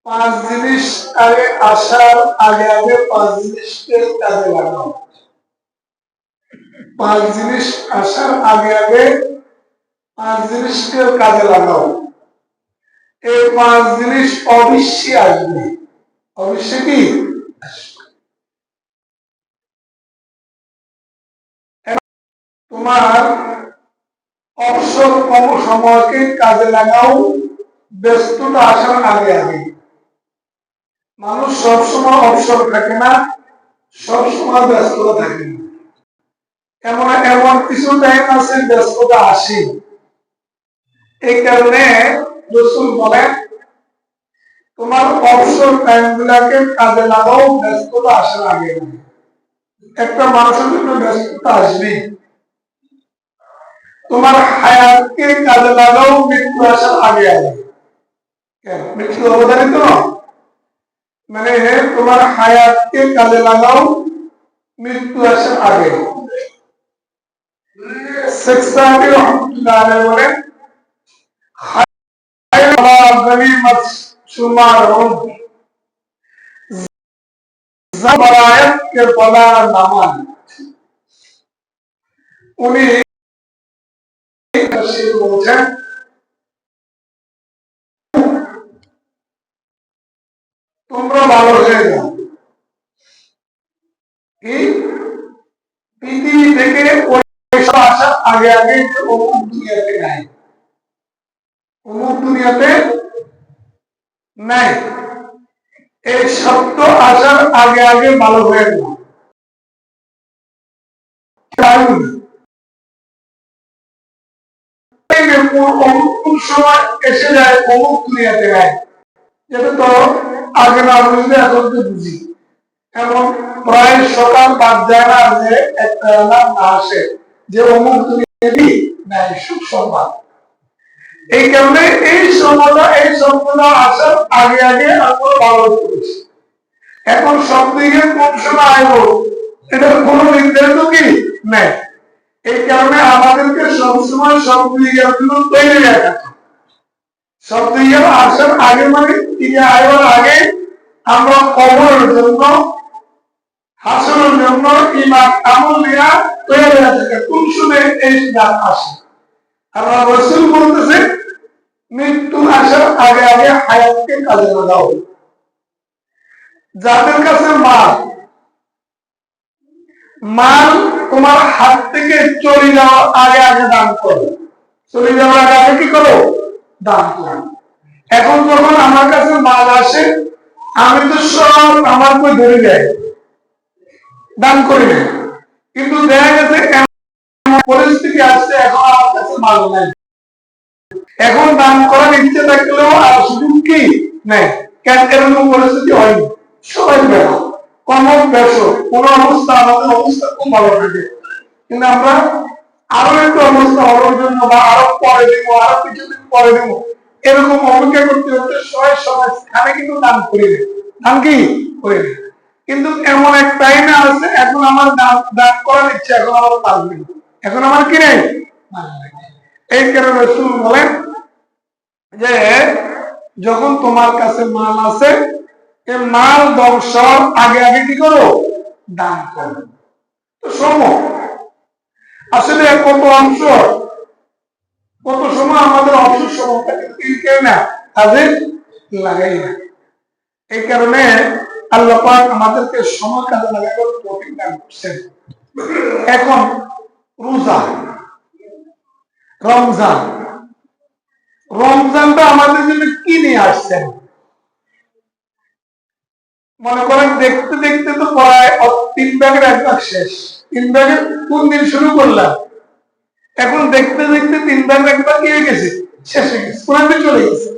পাঁচ জিনিস আগে আসার আগে আগে পাঁচ জিনিসকে কাজে লাগাও। পাঁচ জিনিস আসার আগে আগে পাঁচ জিনিসকে কাজে লাগাও। এই পাঁচ জিনিস অবশ্যই আসবে। অবশ্যই কি তোমার অবসর কম সময়কে কাজে লাগাও ব্যস্ততা আসার আগে আগে। মানুষ সবসময় অবসর থাকে না, সবসময় ব্যস্ততা থাকে না। এমন এমন কিছু টাইম আছে ব্যস্ততা আসে। এই কারণে রাসূল বলেন তোমার অবসর টাইম গুলাকে কাজে লাগাও ব্যস্ততা আসার আগে আগে। একটা মানুষের জন্য ব্যস্ততা আসবে। তোমার হায়াতকে কাজে লাগাও মৃত্যু আসার আগে আগে। মৃত্যু অবধারিত মানে তোমার হায়াতকে কাজে লাগাও মৃত্যু আসার আগে। শেখ সাদি রহমাতুল্লাহ আলাইহি বলেন গনিমত শুমারুন জাবরায়াত কে বলা নামান। উনি বলছেন তোমরা ভালো হয়ে যাও। কি পৃথিবী থেকে পয়সা আসার আগে আগে অমুক দুনিয়াতে নাই, অমুক দুনিয়াতে নাই, এই শব্দ আসার আগে আগে ভালো হয়ে যাও। অমুক সময় এসে যায় অমুক দুনিয়াতে নাই, যেটা তো আগে না বুঝলে এখন তো বুঝি। এমন প্রায় সকাল বাদ যায় না যে একটা নাম না আসে যে অমুক দুনিয়াতে নাই সুখ সংবাদ। এই কারণে এই শব্দটা আসার আগে আগে আমরা ভালো করেছি। এখন সব দিকে কোন সময় আসবো এটার কোনো নির্ধারিত কি নেই। এই কারণে আমাদেরকে সবসময় সব দিকের জন্য তৈরি রাখা। সব দিকে আসার আগে মানে দিকে আসবার আগে আমরা কবরের জন্য হাসনের জন্য ইমান আমল নিয়ে তৈরি রাখা। কোন সময় এই ডাক আসে আল্লাহ রাসূল বলতেছে মৃত্যু আসার আগে আগে হায়াতকে কাজে লাগাও। যাদের কাছে মাল তোমার হাত থেকে চলে যাওয়ার আগে আগে দান করো। চলে যাওয়ার আগে আগে কি করো? দান করো। এখন যখন আমার কাছে মাল আসে আমি তো সব আমার কই ধরে যাই, দান করি না। কিন্তু দেখা গেছে পরিস্থিতি আসছে এখন আমার কাছে মাল নাই, এখন দান করার ইচ্ছে থাকলেও আর সুযোগ কি নেই। কেন এরকম পরিস্থিতি হয়নি? সবাই বেড়া কমক ব্যস্ত কোন অবস্থা আমাদের অবস্থা খুব ভালো থাকে, কিন্তু আমরা আরো একটু অবস্থা হওয়ার জন্য বা আরো পরে দেবো আরো কিছুদিন পরে দেবো এরকম অপেক্ষা করতে করতে সবাই খানে কিন্তু দান করি না। দান কি করি না, কিন্তু এমন এক টাইমে আছে এখন আমার দান করার ইচ্ছা, এখন আমার পারবে, এখন আমার কি নেই। এই কারণে রাসূল বলেন যে যখন তোমার কাছে মাল আছে এই মাল ধ্বংসর আগে আগে কি করো? দান করো। তো সময় আসলে কত অংশ কত সময় আমাদের অবসর সময়টাকে তিলকে না কাজে লাগাই না। এই কারণে আল্লাহ পাক আমাদেরকে সময় কাজে লাগানোর তৌফিক দান করছেন। এখন রোজা, রমজানটা আমাদের জন্য কি নিয়ে আসছেন? মনে করেন দেখতে দেখতে তো প্রায় 3 ভাগের 1 ভাগ শেষ। 3 ভাগের কোন দিন শুরু করলাম, এখন দেখতে দেখতে 3 ভাগের 1 ভাগ কি হয়ে গেছে? শেষ হয়ে গেছে, কোন দিন চলে গেছে।